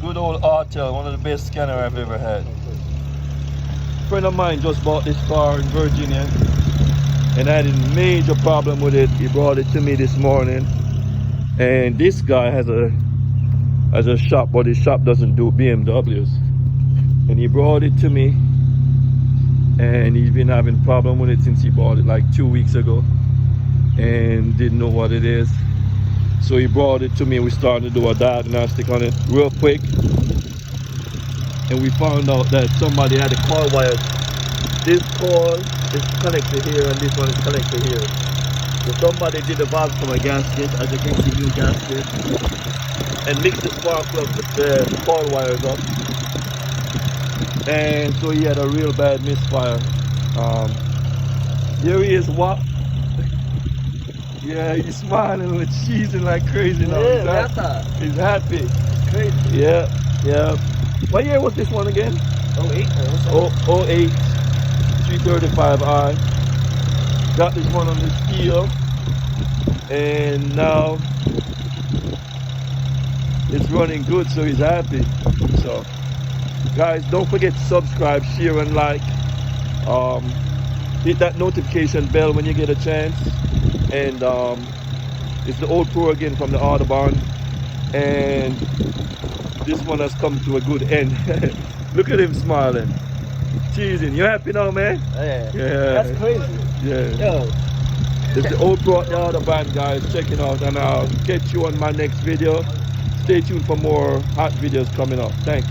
Good old RTL, one of the best scanner I've ever had. A friend of mine just bought this car in Virginia and I had a major problem with it. He brought it to me this morning, and this guy has a shop, but his shop doesn't do BMWs, and he brought it to me, and he's been having problem with it since he bought it like 2 weeks ago and didn't know what it is. So he brought it to me. We started to do a diagnostic on it real quick, and we found out that somebody had the coil wires. This coil is connected here and this one is connected here. So somebody did a valve from a gasket, as you can see, new gasket, and mixed the spark plug with the coil wires up. And so he had a real bad misfire. Here he is, what? Yeah, he's smiling and cheesing like crazy now. Yeah, he's happy. It's crazy. Yeah, yeah. What year was this one again? 08. 08 335i. Got this one on the steel, and now it's running good, so he's happy. So guys, don't forget to subscribe, share and like. Hit that notification bell when you get a chance. And it's the old pro again from the Audubon, and this one has come to a good end. Look at him smiling, cheesing. You happy now, man? Yeah. Yeah. That's crazy. Yeah. Yo. It's the old pro, the Audubon, guys. Check it out, and I'll catch you on my next video. Stay tuned for more hot videos coming up. Thanks.